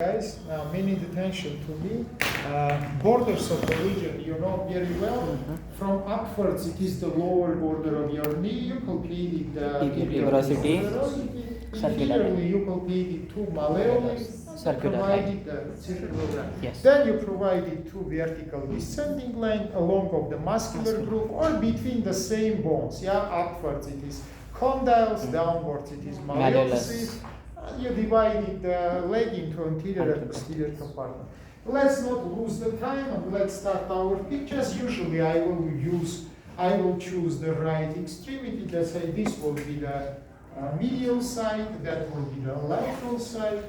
Guys, mainly attention to me. Borders of the region, you know very well. From upwards, it is the lower border of your knee. You completed the Porosity, Interiorly, you completed two malleoli, circular provided the circular. Yes. Then you provided two vertical descending line along of the muscular groove or between the same bones. Yeah, upwards it is condyles, downwards it is malleolus. You divided the leg into anterior and posterior compartment. Let's not lose the time and let's start our pictures. Usually I will choose the right extremity. Let's say this will be the medial side, that will be the lateral side.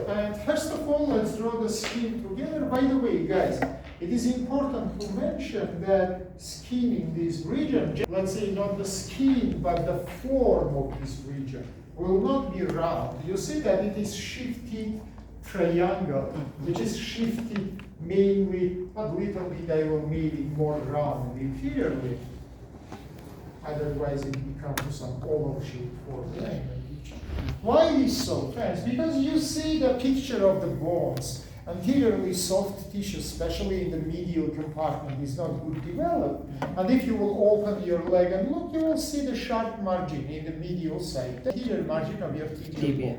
And first of all, let's draw the skin together. By the way, guys, it is important to mention that skin in this region, let's say not the skin, but the form of this region, will not be round. You see that it is shifted triangle, which is shifted mainly a little bit. I will make it more round inferiorly. Otherwise, it becomes some oval shape form. Why is so, friends? Because you see the picture of the bones. Anteriorly soft tissue, especially in the medial compartment, is not good developed. And if you will open your leg and look, you will see the sharp margin in the medial side, the anterior margin of your tibia.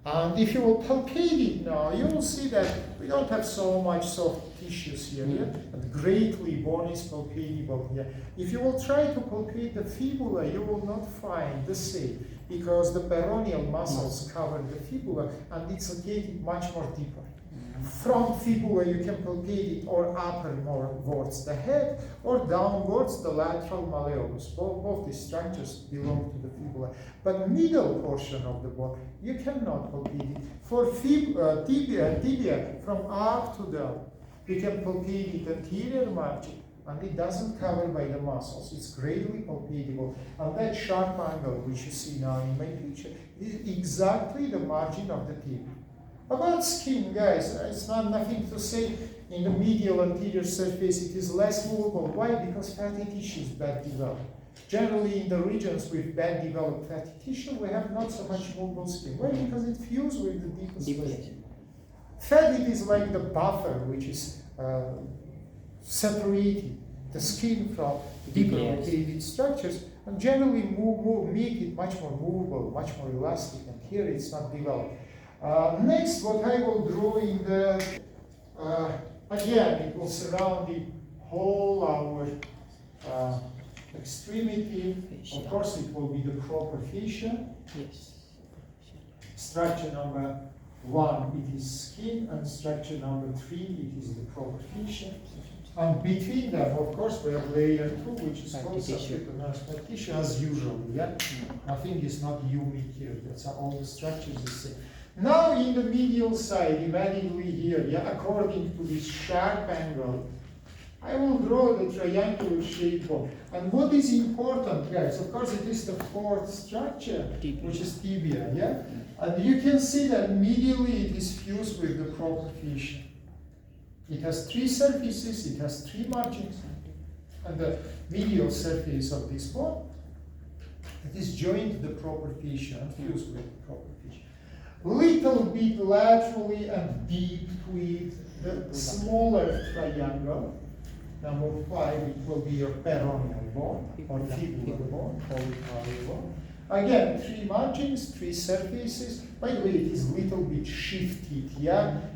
And if you will palpate it now, you will see that we don't have so much soft tissues here, and greatly bone is palpatable here. If you will try to palpate the fibula, you will not find the same, because the peroneal muscles cover the fibula, and it's located much more deeper. From fibula, you can palpate it or upwards the head, or downwards the lateral malleolus. Both these structures belong to the fibula. But middle portion of the bone, you cannot palpate it. For tibia, from up to down, you can palpate it anterior margin, and it doesn't cover by the muscles. It's greatly palpatable. And that sharp angle, which you see now in my picture, is exactly the margin of the tibia. About skin, guys, it's nothing to say. In the medial anterior surface, it is less movable. Why? Because fatty tissue is bad developed. Generally, in the regions with bad developed fatty tissue, we have not so much movable skin. Why? Because it fuses with the deepest layer. Fat, it is like the buffer, which is separating the skin from deeper located structures, and generally make it much more movable, much more elastic. And here, it's not developed. Next, what I will draw in the, again, it will surround the whole our extremity. Of course, it will be the proper fascia. Yes. Structure number 1, it is skin, and structure number 3, it is the proper fascia. And between them, of course, we have layer 2, which is called subcutaneous fat tissue, as usual. Yeah, nothing is not unique here. That's all the structures the same. Now in the medial side, immediately here, according to this sharp angle, I will draw the triangular shape bone. And what is important, guys, of course, it is the fourth structure, which is tibia, And you can see that medially it is fused with the proper fascia. It has 3 surfaces, it has 3 margins. And the medial surface of this bone, it is joined to the proper fascia and fused with the proper fascia. Little bit laterally and deep with the smaller triangle. Number 5, it will be your peroneal bone or fibular bone. Again, 3 margins, 3 surfaces. By the way, it is little bit shifted,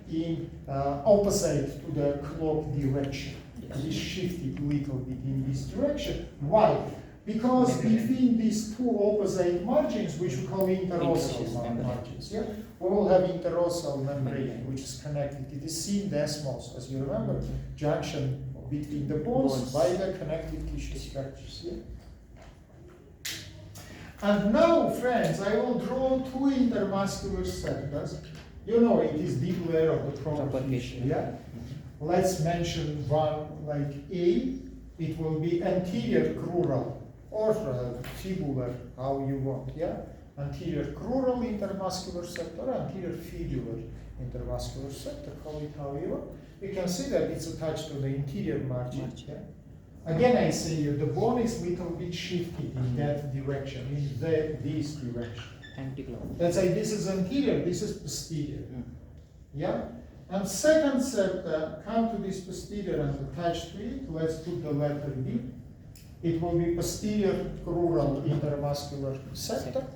in opposite to the clock direction. It is shifted little bit in this direction. Why? Because between these 2 opposite margins, which we call interossal margins, we will have interossal membrane, which is connected. It is syndesmos, as you remember, junction between the bones by the connective tissue structures. And now, friends, I will draw 2 intermuscular septa. You know it is deep layer of the proper fascia. Let's mention one like A. It will be anterior crural or fibular, how you want, Anterior crural intermuscular septa or anterior fibular intermuscular septa, call it how you want. You can see that it's attached to the interior margin. Again, I say the bone is little bit shifted in that direction, in this direction. Anti-clockwise. Let's say this is anterior, this is posterior. Yeah? And second septa, come to this posterior and attach to it. Let's put the letter D. It will be posterior crural intermuscular septa.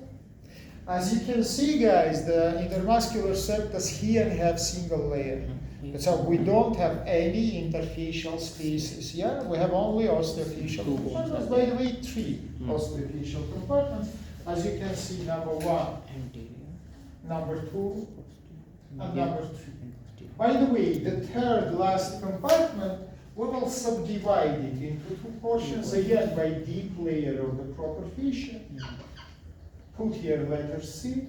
As you can see, guys, the intermuscular septas here have single layer. So we don't have any interfacial spaces. Yeah, we have only ostiofacial compartments. By the way, 3 ostiofacial compartments. As you can see, number 1, number 2, and number 3. By the way, the third last compartment, we will subdivide it into 2 portions, again by deep layer of the proper fascia. Put here letter C,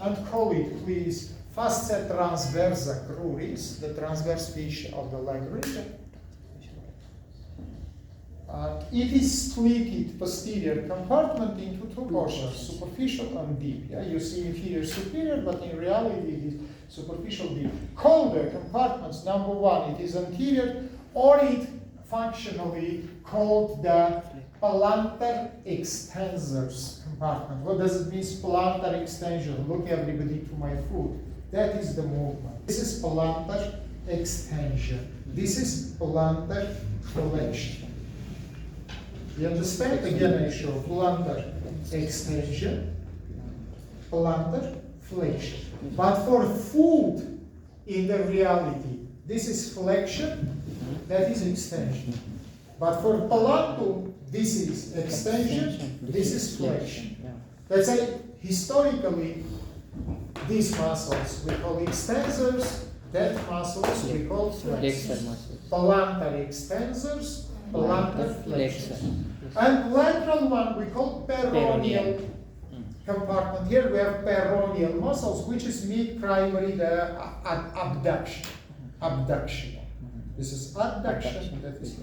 and call it, please, fascia transversa cruris, the transverse fascia of the leg region. It is split posterior compartment into 2 portions, superficial and deep. Yeah? You see inferior superior, but in reality it is superficial deep. Call the compartments, number 1, it is anterior, or it functionally called the plantar extensors compartment. What does it mean, plantar extension? Look everybody to my foot. That is the movement. This is plantar extension. This is plantar flexion. You understand? Again I show plantar extension, plantar flexion. But for foot, in the reality, this is flexion, that is extension. But for plantum, this is extension, this is flexion. Let's say, historically, these muscles we call extensors, that muscles we call flexors. Plantar extensors, plantar flexors. And lateral one we call peroneal compartment. Here we have peroneal muscles, which is mid-primary the abduction. Abduction. This is adduction, that is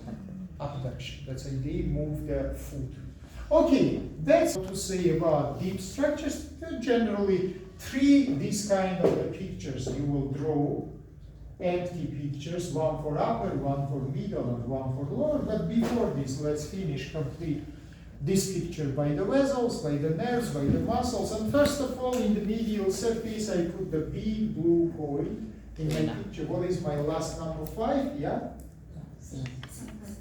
abduction. That's how they move the foot. Okay, that's what to say about deep structures. Generally, 3 these kind of pictures you will draw. Empty pictures, 1 for upper, 1 for middle, and 1 for lower. But before this, let's finish complete this picture by the vessels, by the nerves, by the muscles. And first of all, in the medial surface, I put the big blue point in my picture. What is my last number? 5? Yeah?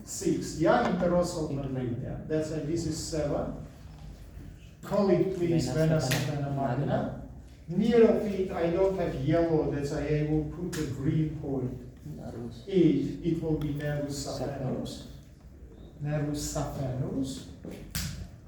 6. Yeah, interossal membrane. Yeah. That's why this is 7. Call it please vena saphena magna. Near of it, I don't have yellow, that's why I will put the green point. 8, it will be nervus saphenous. Nervus saphenous.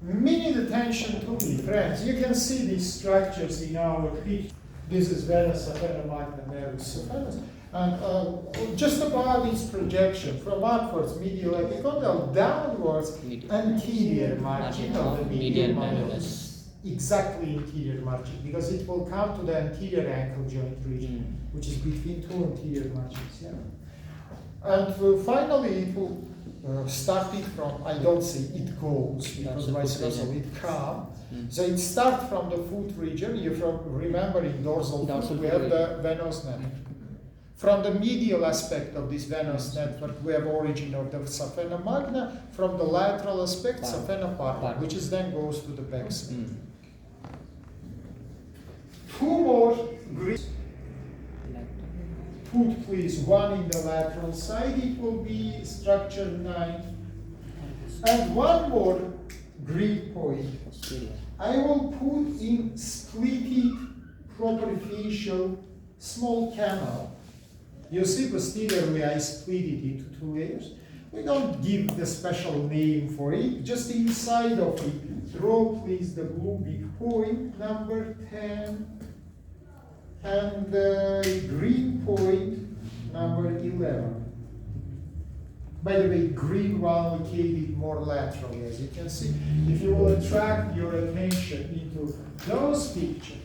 Minute attention to me, friends. You can see these structures in our picture. This is vena saphena magna, nervus saphenous. And just above its projection, from upwards, medial epicondyle, downwards, anterior margin of the medial malleolus. Exactly interior margin, because it will come to the anterior ankle joint region, which is between 2 anterior margins. Yeah? And finally, it will start it from, I don't say it goes, because vice versa, it comes. So it starts from the foot region. You remember in dorsal foot, we have the venous network. From the medial aspect of this venous network, we have origin of the saphena magna. From the lateral aspect, saphena parva, which is then goes to the backside. 2 more green. Put please 1 in the lateral side, it will be structure 9. And 1 more green point. I will put in splitted properfacial small canal. You see posteriorly I split it into 2 layers. We don't give the special name for it, just inside of it. Draw please the blue big point, number 10. And the green point, number 11. By the way, green one located more laterally, as you can see. If you will attract your attention into those pictures,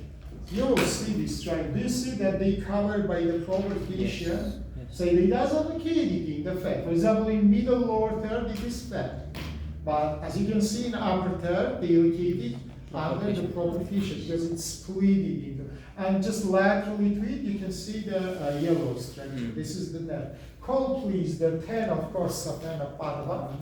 you will see this structure. Do you see that they covered by the proper fascia? So it doesn't locate it in the fat. For example, in middle lower third, it is fat. But as you can see in upper third, they locate it under the proper fascia because it's split into. And just laterally to it, you can see the yellow structure. This is the nerve. Call please the 10, of course, saphena parva.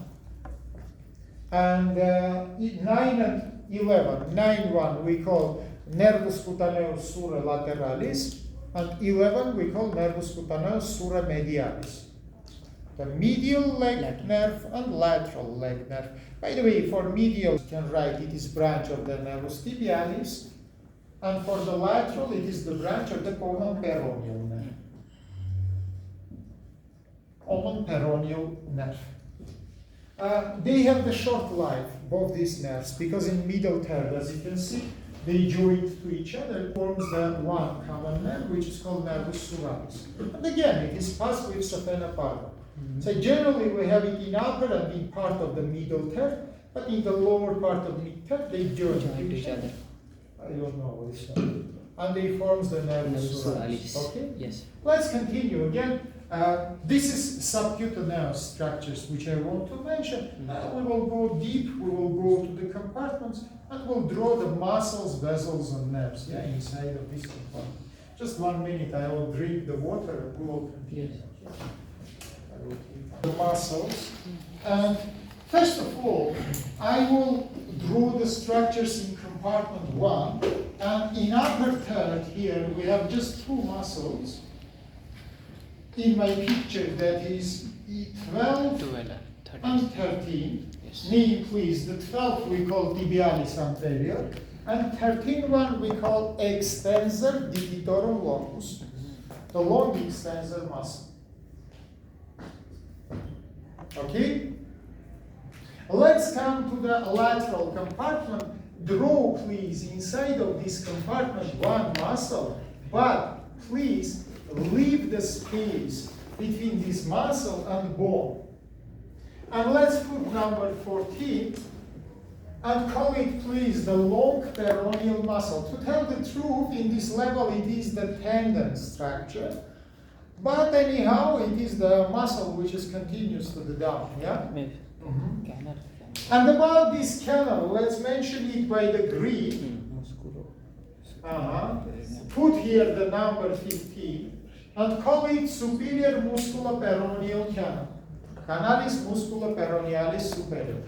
And 9 and 11. 9 1 we call nervus cutaneus sura lateralis, and 11 we call nervus cutaneus sura medialis. The medial leg nerve and lateral leg nerve. By the way, for medial, you can write it is branch of the nervus tibialis, and for the lateral, it is the branch of the common peroneal nerve. Common peroneal nerve. They have the short life, both these nerves, because in middle third, as you can see, they join to each other, forms the one common nerve, which is called nervus suralis. And again, it is passed with saphena parva. So generally, we have it in upper and in part of the middle third, but in the lower part of mid third, they join to each other. I don't know which one. And they forms the nervus suralis. Okay? Yes. Let's continue again. This is subcutaneous structures which I want to mention. We will go deep, we will go to the compartments, and we'll draw the muscles, vessels, and nerves inside of this compartment. Just 1 minute, I will drink the water and we will continue. I will keep the muscles. And first of all, I will draw the structures in compartment 1. And in upper third here, we have just 2 muscles. In my picture, that is 12 and 13. Yes. Name please, the 12 we call tibialis anterior, and 13 one we call extensor digitorum longus, the long extensor muscle. Okay? Let's come to the lateral compartment. Draw please inside of this compartment 1 muscle, but please leave the space between this muscle and bone. And let's put number 14 and call it please the long peroneal muscle. To tell the truth, in this level it is the tendon structure, but anyhow it is the muscle which is continuous to the down, yeah? Maybe. And about this canal, let's mention it by the Greek. Put here the number 15 and call it superior musculoperoneal canal. Canalis musculoperonealis superior.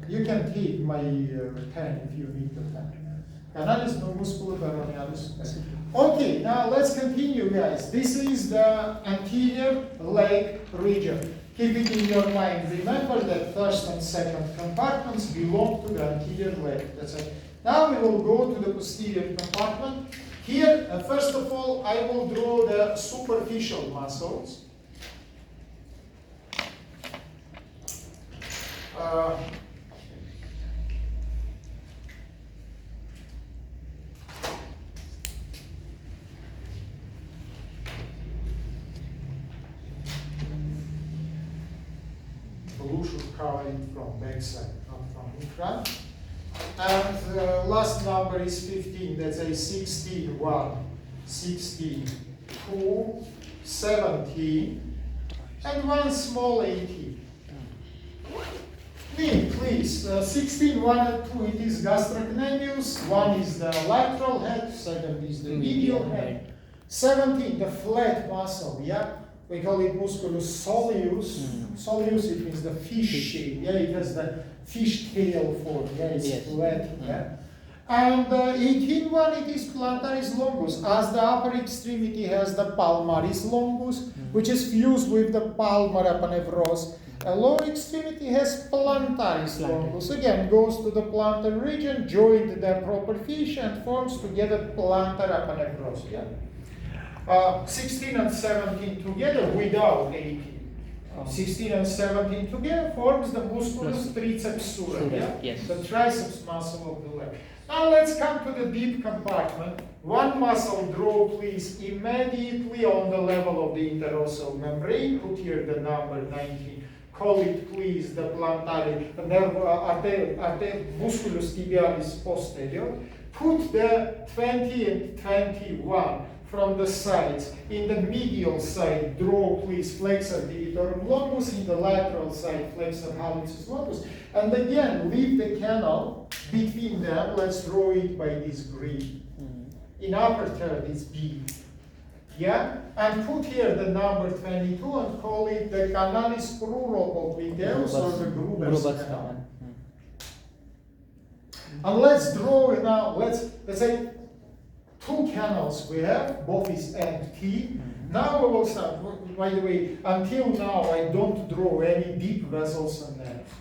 You can take my pen if you need the pen. Canalis musculoperonealis superior. Okay, now let's continue, guys. This is the anterior leg region. Keep it in your mind. Remember that first and second compartments belong to the anterior leg. That's it. Now we will go to the posterior compartment. Here, first of all, I will draw the superficial muscles. Blue should cover it from back side, not from in front. And last number is 15, that's a 16, 1, 16, 2, 17, and 1 small 18. Please, 16, 1 and 2, it is gastrocnemius, 1 is the lateral head, second is the medial head. 17, the flat muscle, yeah? We call it musculus soleus. Soleus, it means the fish shape, yeah? It has the fish tail form, yeah? It's flat, yeah? And 18 one, it is plantaris longus, as the upper extremity has the palmaris longus, which is fused with the palmar aponeuros. The lower extremity has plantaris longus. Again, goes to the plantar region, joined the proper fish, and forms together plantar aponeuros, yeah? 16 and 17 together without 18. 16 and 17 together forms the musculus triceps sura, yeah? The triceps muscle of the leg. Now let's come to the deep compartment. 1 muscle draw please immediately on the level of the interossal membrane. Put here the number 19. Call it please the plantar musculus tibialis posterior. Put the 20 and 21 from the sides. In the medial side, draw please flexor digitorum longus. In the lateral side, flexor hallucis longus. And again, leave the canal between them. Let's draw it by this green. In upper third, it's B. Yeah? And put here the number 22 and call it the canalis pleuropopliteus or the Gruber's canal. And let's draw it now. Let's say two canals we have, both is empty. Now we will start, by the way, until now I don't draw any deep vessels and nerves.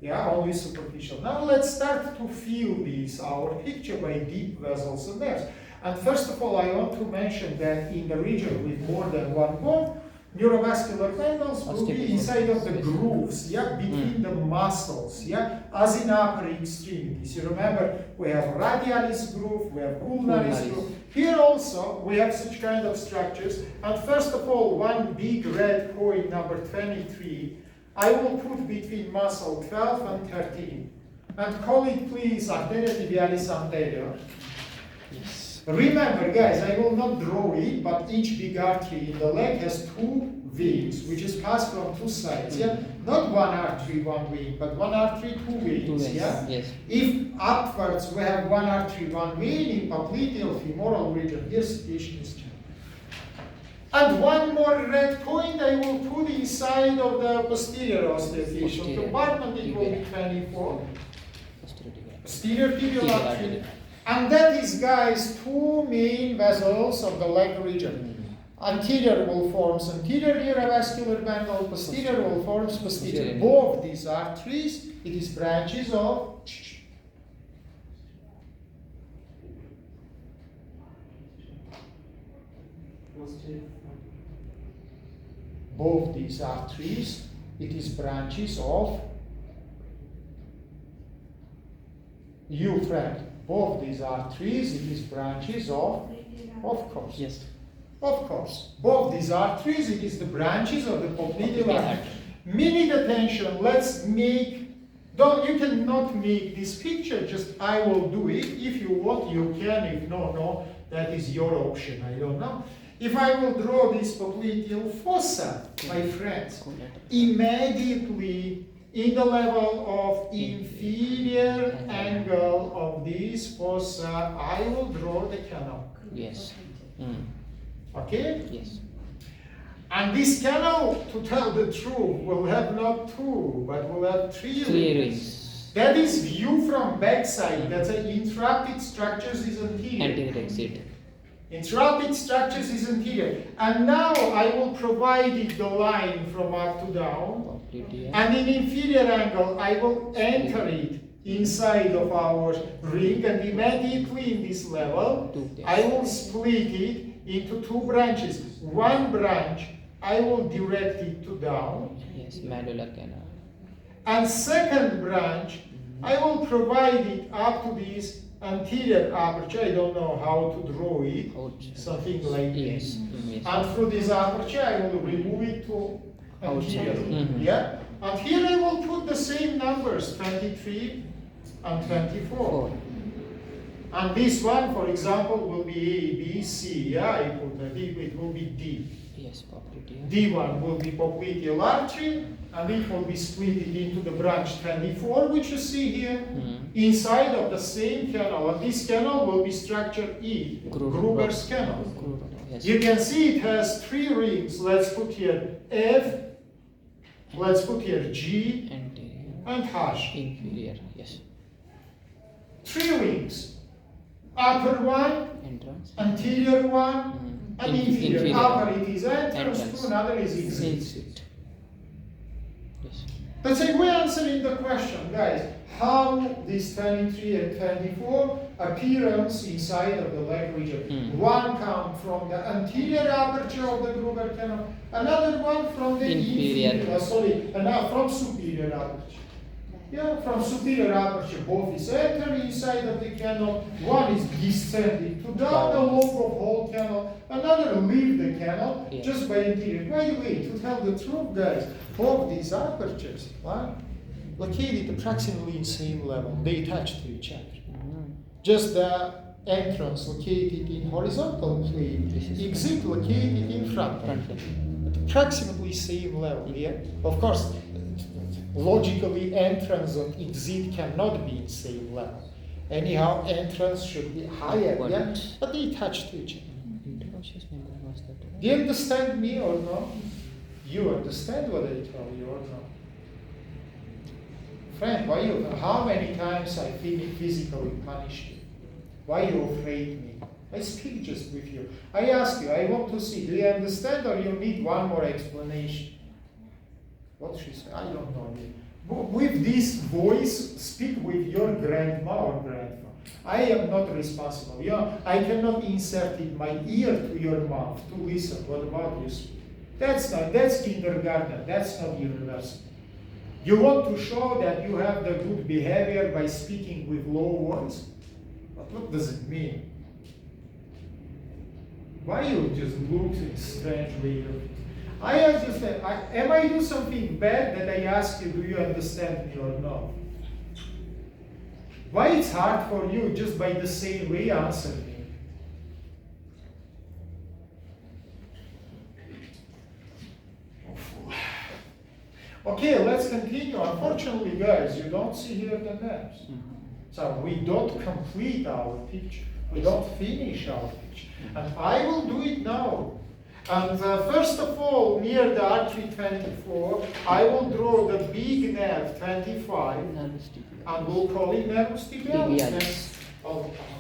Yeah, only superficial. Now let's start to fill this, our picture by deep vessels and nerves. And first of all, I want to mention that in the region with more than one bone, neurovascular bundles will be inside of the grooves, yeah, between the muscles, yeah, as in upper extremities. You remember, we have radialis groove, we have ulnaris groove. Here also, we have such kind of structures. And first of all, one big red coin, number 23, I will put between muscle 12 and 13. And call it, please, arteria tibialis anterior. Yes. Remember, guys, I will not draw it, but each big artery in the leg has two veins, which is passed from two sides, yeah? Not one artery, one vein, but one artery, two veins, yeah? Yes. If upwards we have one artery, one vein in popliteal femoral region, here situation is changed. And one more red point I will put inside of the posterior osteofacial compartment, it will be 24. Posterior tibial artery. And that is, guys, two main vessels of the leg region. Anterior will form anterior neurovascular bundle, posterior will form posterior. Both these arteries, it is branches of both these arteries, it is branches of you, friend. Both these arteries, it is branches of course. Yes. Of course. Both these arteries, it is the branches of the popliteal artery. Minute attention, let's make, you cannot make this picture, just I will do it. If you want, you can. If no, that is your option, I don't know. If I will draw this popliteal fossa, my friends, immediately in the level of inferior angle of this fossa, I will draw the canal. Yes. Okay? Yes. And this canal, to tell the truth, will have not two, but will have three rings. That is view from backside. That's an interrupted structures is anterior. Anterior exit. Interrupted structures is anterior. And now I will provide it the line from up to down. And in inferior angle, I will enter it inside of our ring, and immediately in this level, I will split it into two branches. One branch, I will direct it to down. Yes, medulla canal. And second branch, I will provide it up to this anterior aperture. I don't know how to draw it. Something like this. And through this aperture, I will remove it to anterior. Yeah? And here I will put the same numbers, 23 and 24. And this one, for example, will be A, B, C. Yeah, I put a D, it will be D. Yes, popliteal. D1 will be popliteal artery, and it will be split into the branch 24, which you see here, inside of the same canal. And this canal will be structure E, Gruber's canal. Yes. You can see it has three rings. Let's put here F, let's put here G, and H. Inferior, yes. Three rings. Upper one, Entrance. anterior one, and inferior. Upper it is entrance, to another is exit. Yes. That's a way answering the question, guys. How this 23 and 24 appearance inside of the leg region. One come from the anterior aperture of the Gruber canal, another one from the inferior, from superior aperture. Yeah, from superior aperture, both is entering inside of the canal, one is descending to down the lobe of whole canal, another leave the canal just by interior. By the way, to tell the truth, guys, both these apertures are located approximately in same level. They touch to each other. Just the entrance located in horizontal plane, exit located in front plane. At approximately same level, yeah? Of course, logically, entrance and exit cannot be in same level. Anyhow, entrance should be higher, yeah? But they touch to each other. Do you understand me or no? You understand what I tell you or no? Friend, why how many times I physically punished you? Why you afraid me? I speak just with you. I ask you, I want to see, do you understand or you need one more explanation? What she said, I don't know. With this voice, speak with your grandma or grandfather. I am not responsible. I cannot insert in my ear to your mouth to listen. What about you speak? That's kindergarten. That's not university. You want to show that you have the good behavior by speaking with low voice? But what does it mean? Why you just look strangely? I understand. Am I doing something bad that I ask you, do you understand me or not? Why it's hard for you just by the same way answer me? Okay, let's continue. Unfortunately, guys, you don't see here the nerves. So we don't complete our picture. We don't finish our picture. And I will do it now. And first of all, near the artery 24, I will draw the big nerve 25, and we'll call it nervus tibialis.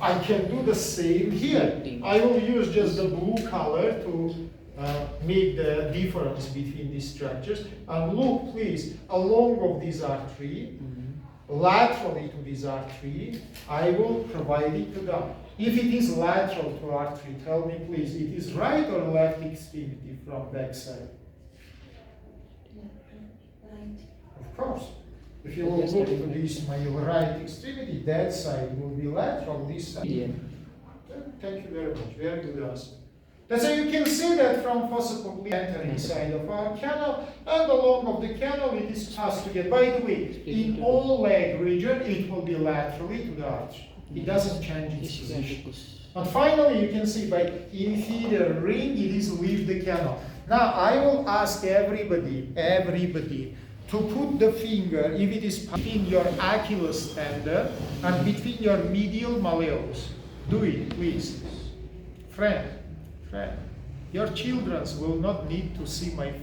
I can do the same here. I will use just the blue color to make the difference between these structures. And look, please, along of this artery, laterally to this artery, I will provide it to them. If it is lateral to artery, tell me please, it is right or left extremity from back side? Right. Of course. If you will look to this, my right extremity, that side will be lateral, this side. Yeah. Thank you very much. Very good answer. That's how you can see that from fossa entering side of our canal, and along of the canal it is passed to get. By the way, in all leg region it will be laterally to the arch. It doesn't change its position. And finally, you can see by inferior ring, it is leave the canal. Now, I will ask everybody to put the finger, if it is between your Achilles tendon and between your medial malleolus. Do it, please. Friend, your children will not need to see my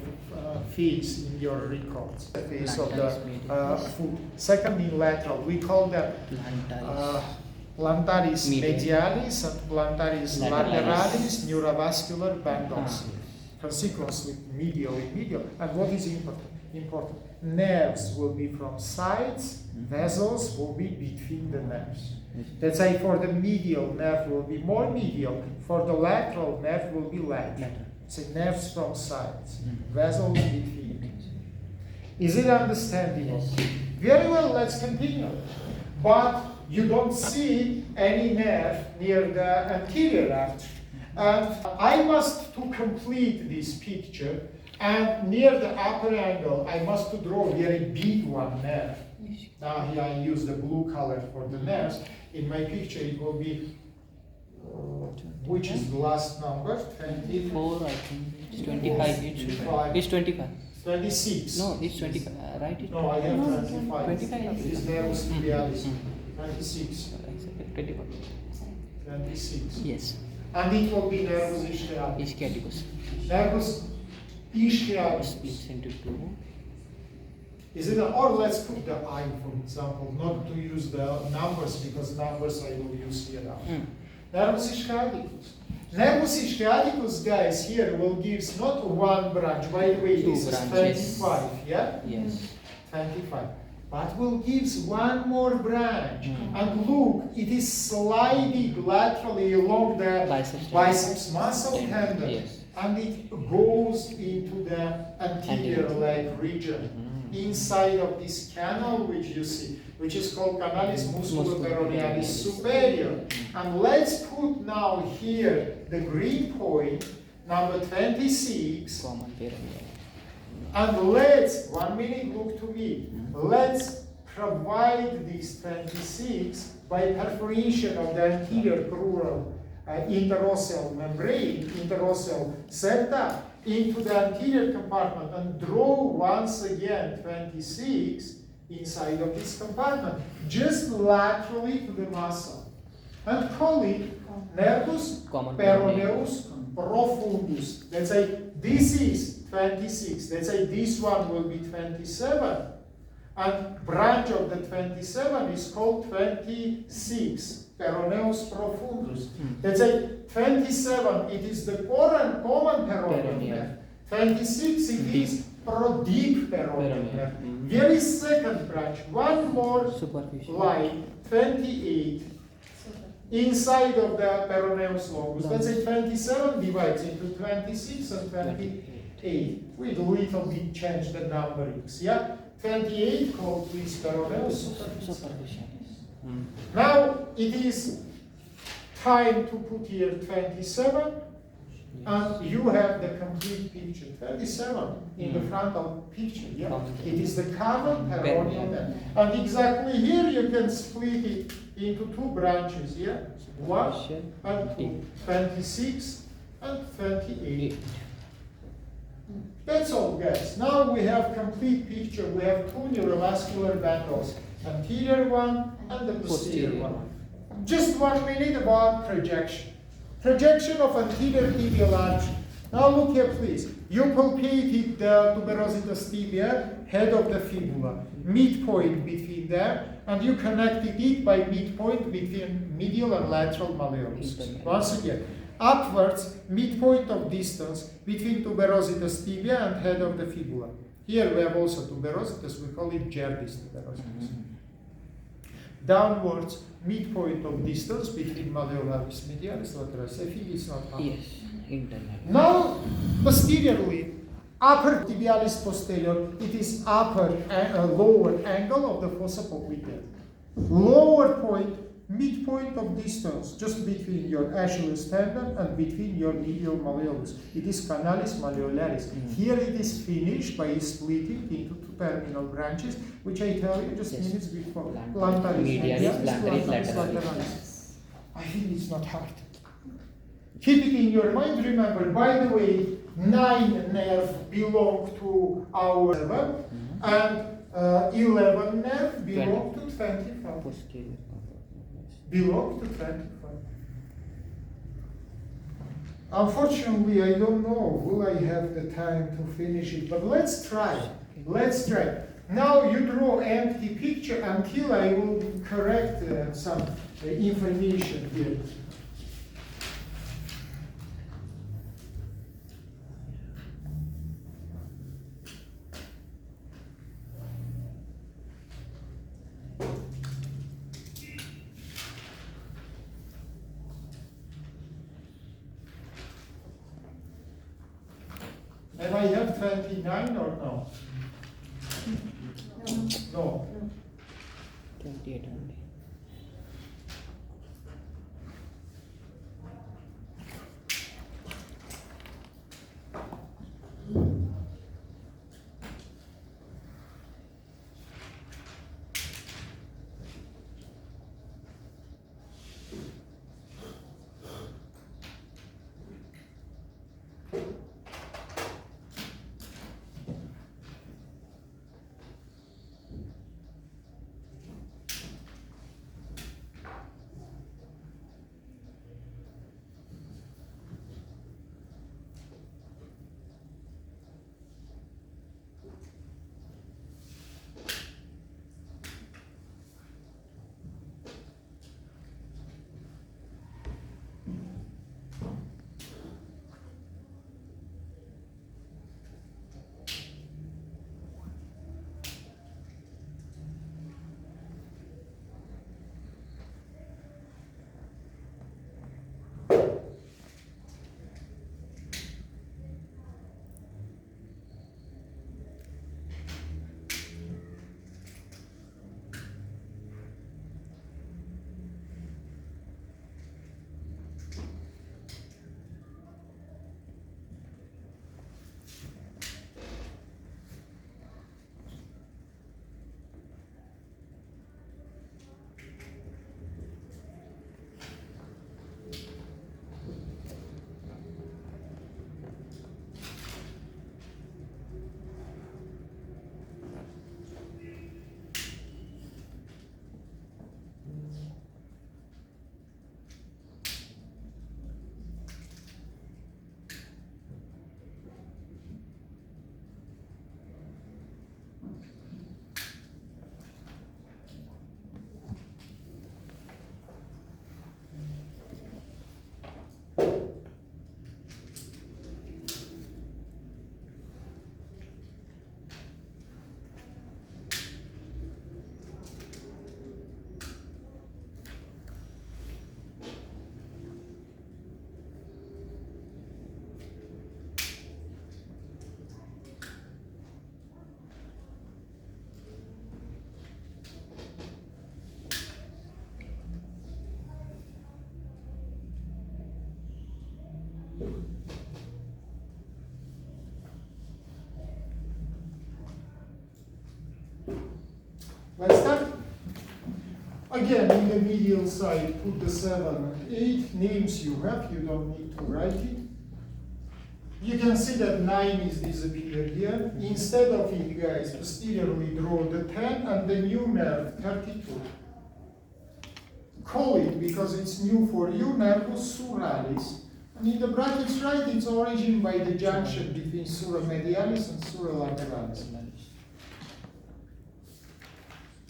face in your records. The face of the foot. Second, in lateral, we call them plantaris medialis and plantaris lateralis neurovascular bundles. Consequently, medial. And what is important? Nerves will be from sides, vessels will be between the nerves. That's why for the medial nerve will be more medial, for the lateral nerve will be lateral. So nerves from sides, vessels between. Is it understandable? Yes. Very well, let's continue. But you don't see any nerve near the anterior artery. And I must, to complete this picture, and near the upper angle, I must to draw a very big one nerve. Now here I use the blue color for the nerves. In my picture it will be, which is the last number? 24, I think. It's 25. It's 25. 26. No, it's 25. Right? No, I have 25. 25. This nervus tibialis. 26. 25. 26. Yes. And it will be nervus ischiaticus. Ischiaticus. Nervus ischiaticus. Splits into two. Is it or let's put the I, for example, not to use the numbers because numbers I will use here now. Nervus ischiaticus. Nervus ischiaticus, guys, here will give not one branch. By the way, this is 25, yeah? Yes. 25. But will gives one more branch. And look, it is sliding laterally along the biceps muscle tendon. Yes. And it goes into the anterior leg region. Inside of this canal, which you see, which is called canalis musculoperonealis superior. And let's put now here the green point, number 26. Common pyramid. And let's, 1 minute, look to me. Let's provide this 26 by perforation of the anterior crural interosseal membrane, interosseal septa, into the anterior compartment and draw once again 26 inside of this compartment, just laterally to the muscle. And call it nervus peroneus profundus. Let's say this is 26. Let's say this one will be 27. And branch of the 27 is called 26. peroneus profundus. Let's say 27, it is the common peroneal nerve. 26, it is deep peroneal nerve. Very second branch, one more Superficial. line, 28, inside of the peroneus longus. Let's say 27 divides into 26 and 28. We do little bit change the numberings, yeah? 28 called please peroneus superficial. Superficial. Now it is time to put here 27, and you have the complete picture. 27 in the frontal picture. Yeah, it is the common peroneal nerve. And exactly here you can split it into two branches. Yeah, 1 and 2, 26 and 28. That's all, guys. Now we have complete picture. We have two neurovascular bundles, anterior one and the posterior one. Just 1 minute about projection. Projection of anterior tibial arch. Now look here, please. You palpated the tuberositas tibia, head of the fibula, midpoint between there, and you connected it by midpoint between medial and lateral malleolus. Once again, upwards, midpoint of distance between tuberositas tibia and head of the fibula. Here we have also tuberositas, we call it Gerdy's tuberositas. Downwards, midpoint of distance between malleolaris medialis lateralis. I think it's not hard. Yes, internal. Now, posteriorly, upper tibialis posterior, it is lower angle of the fossa popliteal. Lower point, midpoint of distance, just between your Achilles tendon and between your medial malleolus. It is canalis malleolaris. Here it is finished by splitting into two terminal branches, which I tell you just minutes before. Plantaris medialis, plantaris lateralis. I think it's not hard. Keep it in your mind. Remember, by the way, 9 nerves belong to our 7, and 11 nerves belong to 25. Posterior. Belong to 25. Unfortunately, I don't know will I have the time to finish it, but let's try. Let's try. Now you draw empty picture until I will correct some information here. And I have 29 or no? No. 28 only. Let's start. Again, in the medial side, put the 7 and 8 names you have. You don't need to write it. You can see that 9 is disappeared here. Instead of it, guys, posteriorly draw the 10 and the new nerve, 32. Call it, because it's new for you, nervus suralis. And in the brackets, write its origin by the junction between sura medialis and sura lateralis.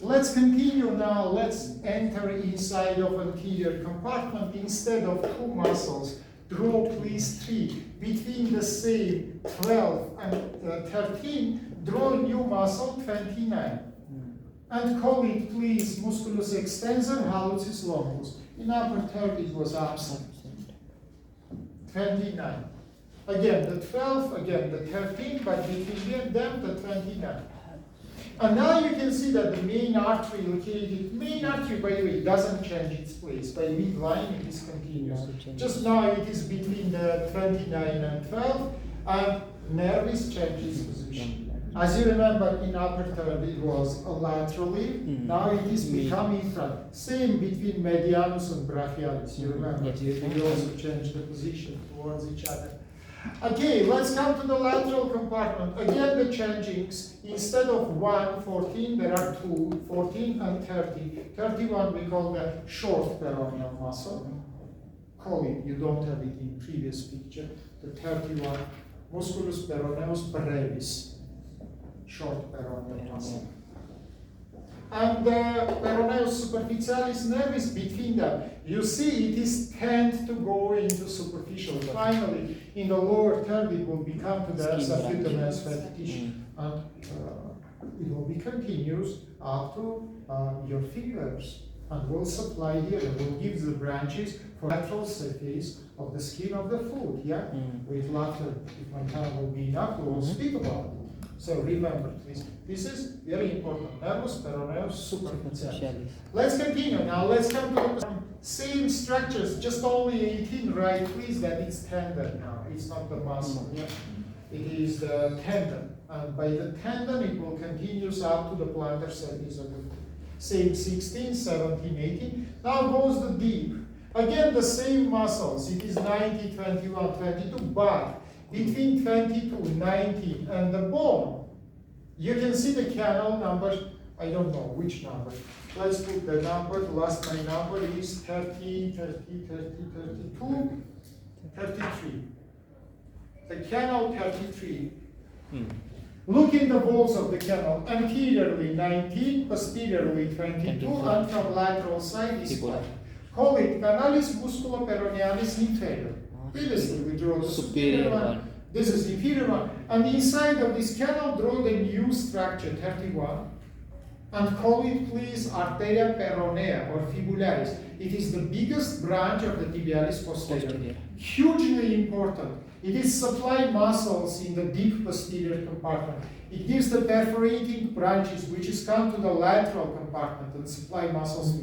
Let's continue now. Let's enter inside of anterior compartment. Instead of 2 muscles, draw please 3. Between the same 12 and 13, draw a new muscle, 29. And call it please musculus extensor hallucis longus. In upper third it was absent. 29. Again the 12, again the 13, but between them the 29. And now you can see that the main artery located, main artery by the way doesn't change its place. By midline it is continuous. Just now it is between the 29 and 12, and nervus changes position. As you remember, in upper third it was laterally, now it is becoming front. Same between medianus and brachialis, you remember, we also changed the position towards each other. Okay, let's come to the lateral compartment. Again, the changings, instead of 1, 14, there are 2, 14 and 30. 31 we call the short peroneal muscle. Call it, you don't have it in previous picture, the 31, musculus peroneus brevis. Short peroneal muscle. And the peroneus superficialis nervus between them. You see it is tend to go into superficial. Finally, in the lower third it will become to the subcutaneous fatty tissue. And it will be continuous up to your fingers. And will supply here, and will give the branches for lateral surface of the skin of the foot, yeah? With laughter, if my time will be enough, we will speak about it. So remember, please, this is very important. Nervus peroneus superficialis. Let's continue now. Let's come to the same structures, just only 18, right? Please, that it's tendon now. It's not the muscle. Yeah? It is the tendon. And by the tendon, it will continue up to the plantar surface of the foot. Same 16, 17, 18. Now goes the deep. Again, the same muscles. It is 90, 21, 22, but between 22, 19, and the bone, you can see the canal numbers. I don't know which number. Let's put the number. Last my number is 30, 30, 30, 32, 33. The canal 33. Look in the walls of the canal. Anteriorly 19, posteriorly 22, and from lateral side is 5. Call it canalis musculoperonealis inferior. Previously we drew the superior one. This is the inferior one. And inside of this canal, draw the new structure, 31. And call it please arteria peronea or fibularis. It is the biggest branch of the tibialis posterior. Hugely important. It is supply muscles in the deep posterior compartment. It gives the perforating branches which is come to the lateral compartment and supply muscles.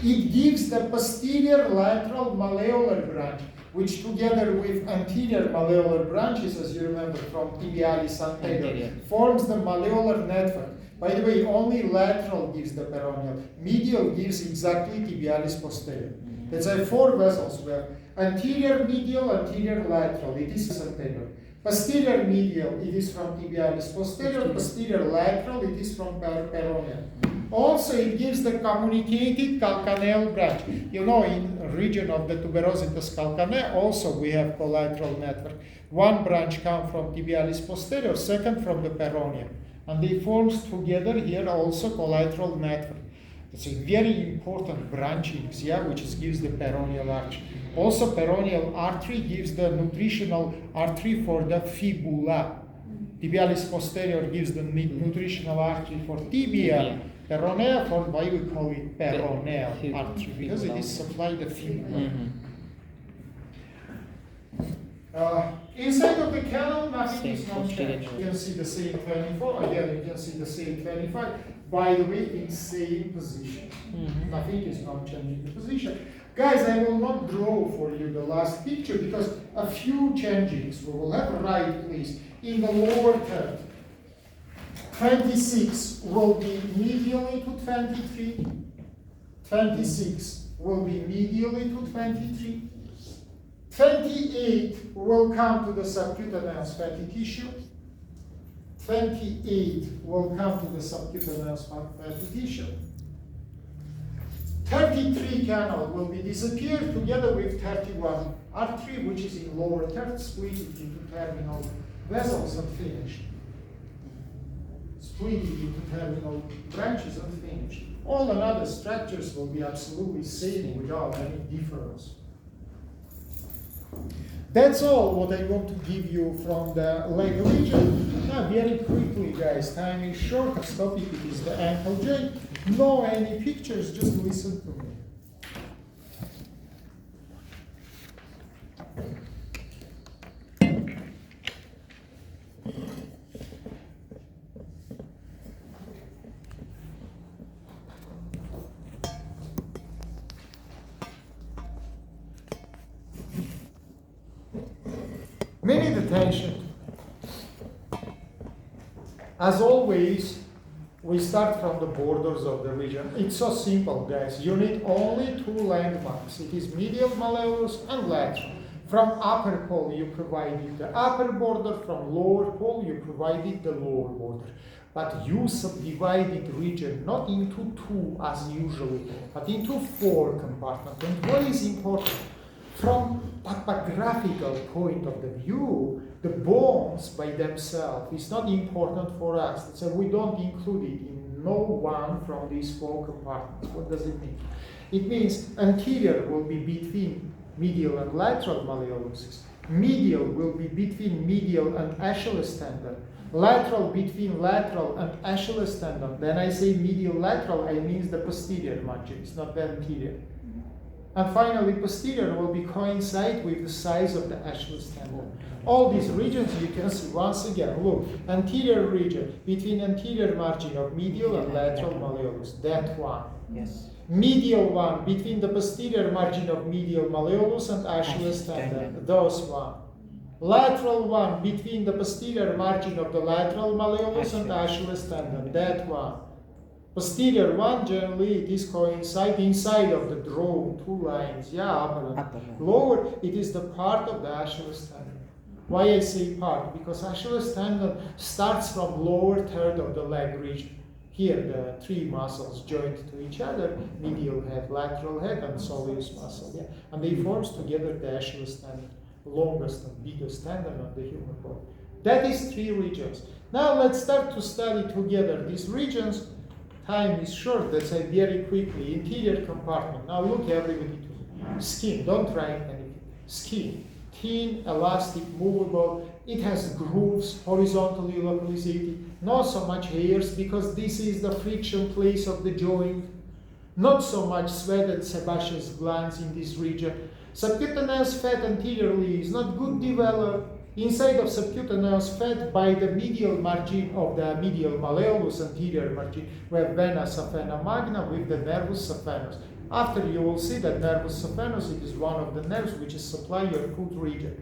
It gives the posterior lateral malleolar branch, which together with anterior malleolar branches, as you remember from tibialis anterior, forms the malleolar network. By the way, only lateral gives the peroneal. Medial gives exactly tibialis posterior. Let's say 4 vessels where anterior medial, anterior lateral, it is anterior. Posterior medial, it is from tibialis posterior. Posterior lateral, it is from peroneal. Also, it gives the communicated calcaneal branch. You know, in the region of the tuberositas calcanea, also we have collateral network. One branch comes from tibialis posterior, second from the peroneum. And they forms together here also collateral network. It's a very important branchings, yeah, which gives the peroneal artery. Also, peroneal artery gives the nutritional artery for the fibula. Tibialis posterior gives the nutritional artery for tibia. Peronea, for why we call it peroneal artery, because it is supply the fibula. Inside of the canal, nothing is not changed. You can see the same 24. Again, you can see the same 25. By the way, in same position. Nothing is not changing the position. Guys, I will not draw for you the last picture because a few changes we will have right, please, in the lower third. 26 will be medially to 23. 26 will be medially to 23. 28 will come to the subcutaneous fatty tissue. 28 will come to the subcutaneous fatty tissue. 33 canal will be disappeared together with 31 artery, which is in lower third, split it into terminal vessels and finished. Split it into terminal branches and finished. All another structures will be absolutely same without any difference. That's all what I want to give you from the leg region. Now, very quickly, guys, time is short. Next topic is the ankle joint. No any pictures, just listen to me. Minute attention. As always, we start from the borders of the region. It's so simple, guys. You need only two landmarks. It is medial malleolus and lateral. From upper pole, you provided the upper border. From lower pole, you provided the lower border. But you subdivided region not into two as usually, but into four compartments. And what is important? From topographical point of the view, the bones by themselves is not important for us. So we don't include it in no one from these four compartments. What does it mean? It means anterior will be between medial and lateral malleoluses. Medial will be between medial and Achilles tendon. Lateral between lateral and Achilles tendon. When I say medial lateral, I mean the posterior margin. It's not the anterior. And finally, posterior will be coincide with the size of the Achilles tendon. All these regions you can see once again. Look, anterior region between anterior margin of medial and lateral malleolus. That one. Yes. Medial one between the posterior margin of medial malleolus and Achilles tendon. Those one. Lateral one between the posterior margin of the lateral malleolus and Achilles tendon. That one. Posterior one, generally it is coincide inside of the drawn two lines, upper and lower, it is the part of the Achilles tendon. Why I say part? Because Achilles tendon starts from lower third of the leg region. Here the three muscles joined to each other, medial head, lateral head, and soleus muscle, and they forms together the Achilles tendon, longest and biggest tendon of the human body. That is three regions. Now let's start to study together these regions. Time is short, let's say very quickly. Interior compartment. Now look everybody to me. Skin, don't write anything. Skin, thin, elastic, movable. It has grooves, horizontally localized. Not so much hairs because this is the friction place of the joint. Not so much sweated sebaceous glands in this region. Subcutaneous fat anteriorly is not good developed. Inside of subcutaneous fat by the medial margin of the medial malleolus anterior margin, we have vena saphena magna with the nervus saphenous. After you will see that nervus saphenous, it is one of the nerves which is supply your foot region.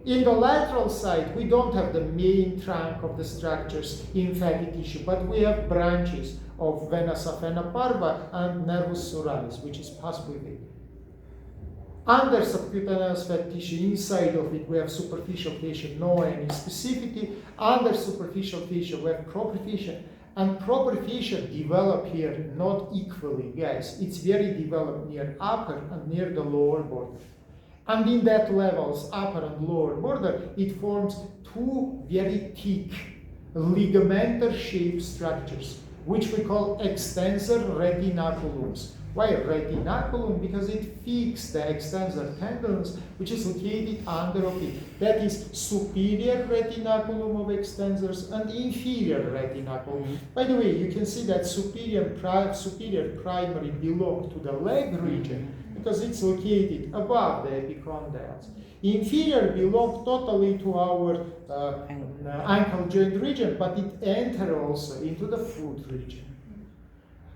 In the lateral side, we don't have the main trunk of the structures in fatty tissue, but we have branches of vena saphena parva and nervus suralis, which is passed with it. Under subcutaneous fat tissue, inside of it, we have superficial fascia, no any specificity. Under superficial fascia, we have proper fascia. And proper fascia develop here not equally, guys. It's very developed near upper and near the lower border. And in that levels, upper and lower border, it forms two very thick ligamentous shaped structures, which we call extensor retinaculums. Why retinaculum? Because it fixes the extensor tendons, which is located under of it. That is superior retinaculum of extensors and inferior retinaculum. By the way, you can see that superior primary belong to the leg region because it's located above the epicondyles. Inferior belong totally to our ankle joint region, but it enters also into the foot region.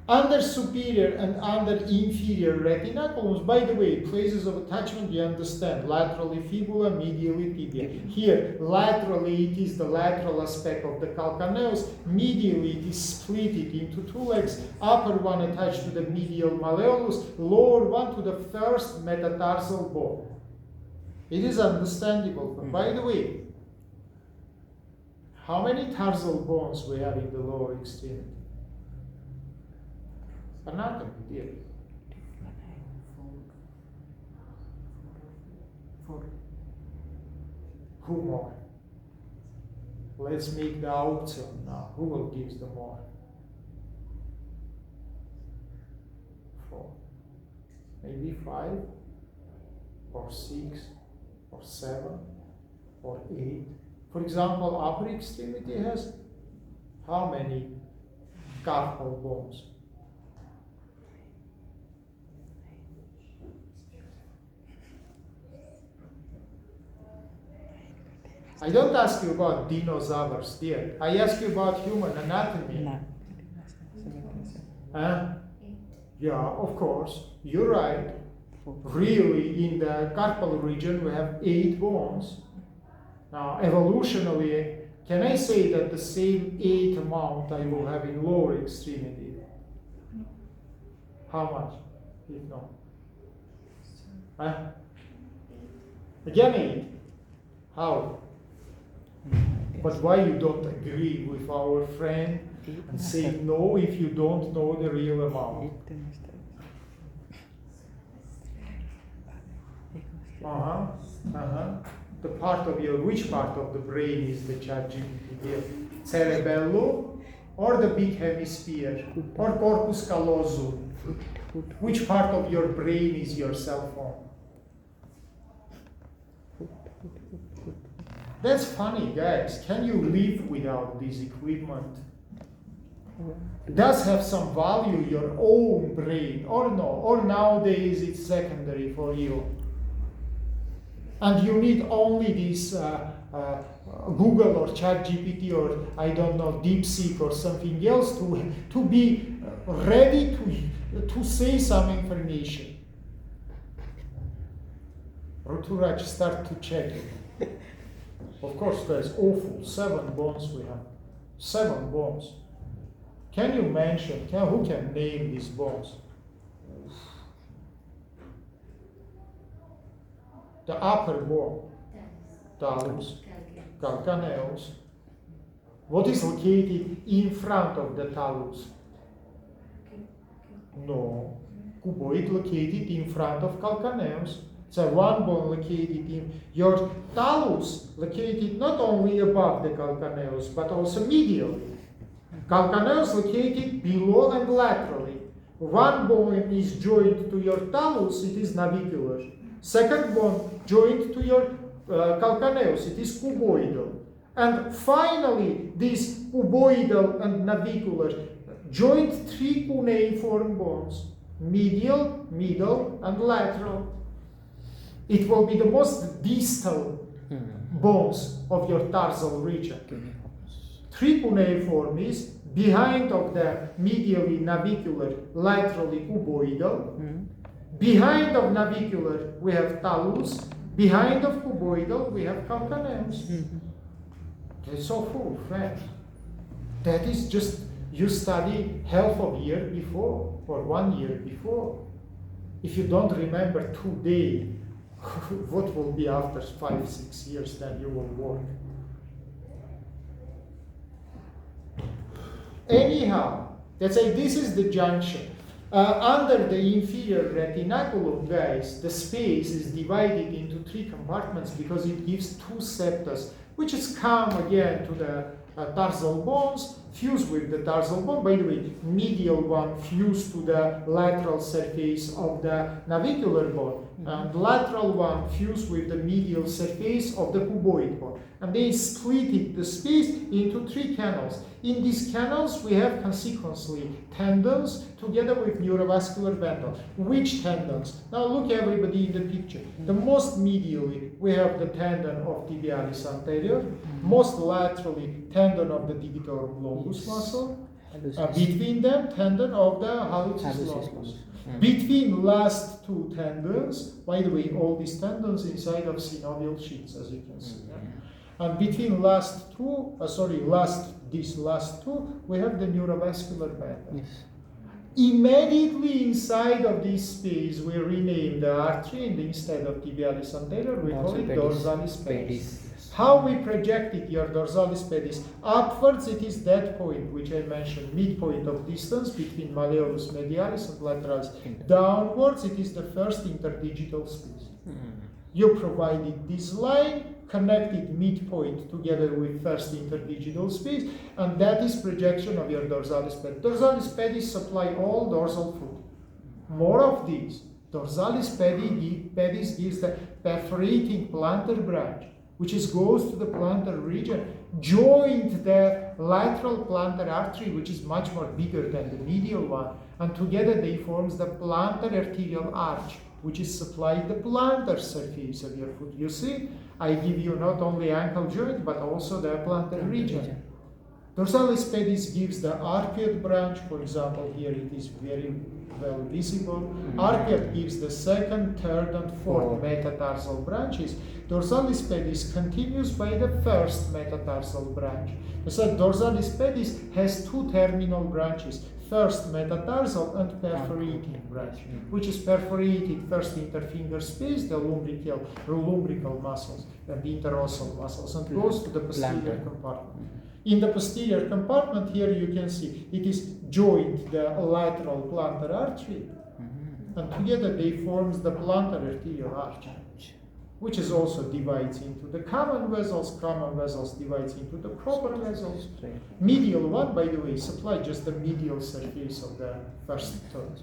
Under superior and under inferior retinaculums, by the way, places of attachment you understand, laterally fibula, medially tibia. Here, laterally it is the lateral aspect of the calcaneus, medially it is split into two legs, upper one attached to the medial malleolus, lower one to the first metatarsal bone. It is understandable, but by the way, how many tarsal bones we have in the lower extremity? Anatomy, dear. 4. Who more? Let's make the option now. Who will give the more? 4. Maybe 5, or 6, or 7, or 8. For example, upper extremity has how many carpal bones? I don't ask you about dinosaurs, dear. I ask you about human anatomy. Yeah, of course. You're right. Really, in the carpal region, we have 8 bones. Now, evolutionally, can I say that the same 8 amount I will have in lower extremity? How much? If not? Again 8. How? But why you don't agree with our friend and say no if you don't know the real amount? The part of which part of the brain is the ChatGPT? Cerebellum or the big hemisphere or corpus callosum? Which part of your brain is your cell phone? That's funny, guys. Can you live without this equipment? It does have some value, your own brain, or no? Or nowadays it's secondary for you. And you need only this Google or ChatGPT or I don't know, DeepSeek or something else to be ready to say some information. Ruturaj, start to check it. Of course, guys, awful. 7 bones we have. 7 bones. Can you mention, who can name these bones? The upper bone. Talus. Calcaneus. What is located in front of the talus? No. Cuboid located in front of calcaneus. So one bone located in your talus, located not only above the calcaneus, but also medially. Calcaneus located below and laterally. One bone is joined to your talus, it is navicular. Second bone joined to your calcaneus, it is cuboidal. And finally, this cuboidal and navicular joined 3 cuneiform bones, medial, middle, and lateral. It will be the most distal bones of your tarsal region. 3 cuneiform is behind of the medially navicular, laterally cuboidal. Behind of navicular we have talus. Behind of cuboidal we have calcaneus. It's so full, friends. That is just you study half of year before or 1 year before. If you don't remember today, what will be after 5-6 years, then you will work. Anyhow, let's say this is the junction. Under the inferior retinaculum, guys, the space is divided into 3 compartments because it gives 2 septas, which is come again to the tarsal bones, fused with the tarsal bone. By the way, medial one fused to the lateral surface of the navicular bone, and lateral one fused with the medial surface of the cuboid bone. And they split the space into 3 canals. In these canals, we have consequently tendons together with neurovascular bundle. Which tendons? Now look everybody in the picture. The most medially, we have the tendon of tibialis anterior. Most laterally, tendon of the digitorum longus muscle. Between them, tendon of the hallucis longus. Between last two tendons, by the way, all these tendons inside of synovial sheaths, as you can see. And between these last two, we have the neurovascular band. Yes. Immediately inside of this space, we rename the artery, and instead of tibialis anterior, we call it dorsalis pedis. How we project it, your dorsalis pedis? Upwards, it is that point which I mentioned, midpoint of distance between malleolus medialis and lateralis. Downwards, it is the first interdigital space. You provided this line, connected midpoint together with first interdigital space, and that is projection of your dorsalis pedis. Dorsalis pedis supply all dorsal foot. More of these. Dorsalis pedis gives the perforating plantar branch, which goes to the plantar region, joined the lateral plantar artery, which is much more bigger than the medial one, and together they forms the plantar arterial arch, which is supplied the plantar surface of your foot. You see, I give you not only ankle joint, but also the plantar region. Dorsalis pedis gives the arcuate branch, for example, here it is very well visible. Arcuate gives the second, third, and fourth metatarsal branches. Dorsalis pedis continues by the first metatarsal branch. So dorsalis pedis has two terminal branches. First metatarsal and perforating branch, which is perforated first interfinger space, the lumbrical muscles and the interossal muscles, and goes to the posterior compartment. In the posterior compartment, here you can see it is joined the lateral plantar artery, and together they forms the plantar arterial arch, which is also divides into the common vessels divides into the proper vessels. Medial one, by the way, supply just the medial surface of the first third.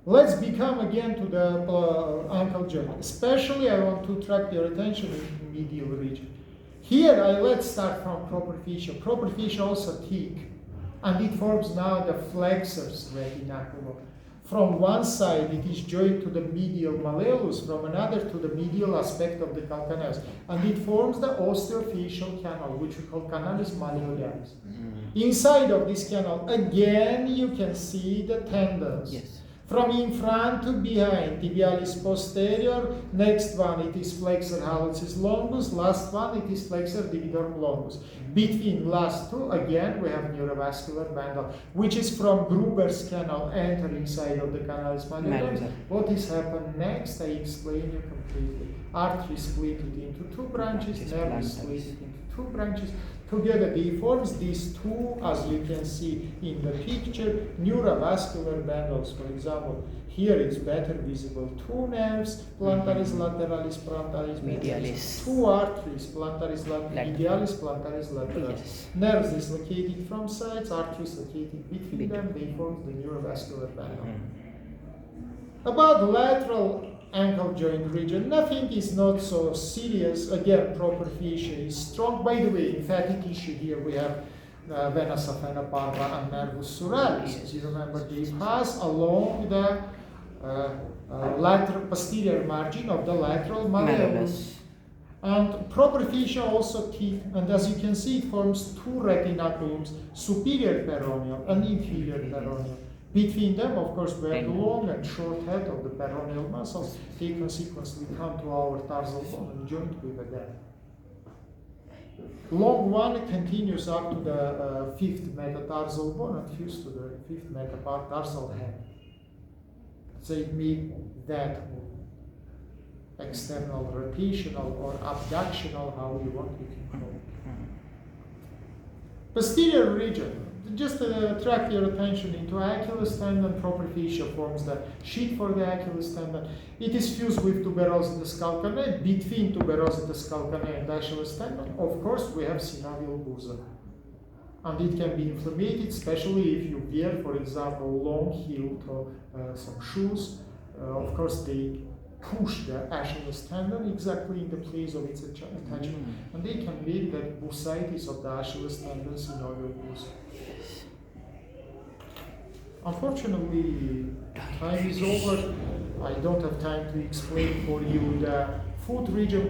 Let's become again to the ankle joint. Especially I want to attract your attention in the medial region. Here, let's start from proper fascia. Proper fascia also thick, and it forms now the flexors retinaculum. From one side, it is joined to the medial malleolus, from another to the medial aspect of the calcaneus, and it forms the osteofacial canal, which we call canalis malleolaris. Inside of this canal, again, you can see the tendons. Yes. From in front to behind, tibialis posterior, next one it is flexor hallucis longus, last one it is flexor dividorum longus. Between last two, again, we have neurovascular bundle, which is from Gruber's canal entering inside of the canalis malleolaris. What is happened next, I explain you completely. Artery split it into two branches, nerve split it into two branches. Together they forms these two, as you can see in the picture, neurovascular bundles. For example, here it's better visible. Two nerves, plantaris lateralis, plantaris medialis. Two arteries, plantaris medialis, plantaris lateralis. Yes. Nerves is located from sides, arteries located between them. They form the neurovascular bundle. About the lateral ankle joint region, nothing is not so serious. Again, proper fascia is strong. By the way, in fatty tissue here we have vena saphena parva and nervus suralis. As you remember, they pass along the lateral posterior margin of the lateral malleolus. And proper fascia also thick, and as you can see, it forms two retinaculums, superior peroneal and inferior peroneal. Between them, of course, we have the long and short head of the peroneal muscles. They consequently come to our tarsal bone and joint with them. Long one continues up to the fifth metatarsal bone and fused to the fifth metatarsal head. So it means that external rotational or abductional, how you want you can call it. Posterior region. Just to attract your attention into Achilles tendon, proper fascia forms the sheath for the Achilles tendon. It is fused with tuberositas calcaneae. Between tuberositas calcaneae and Achilles tendon, of course, we have synovial bursa. And it can be inflamed, especially if you wear, for example, long-heeled some shoes. Of course, they push the Achilles tendon exactly in the place of its attachment, and they can make that bursitis of the Achilles tendon synovial bursa. Unfortunately, time is over. I don't have time to explain for you the foot region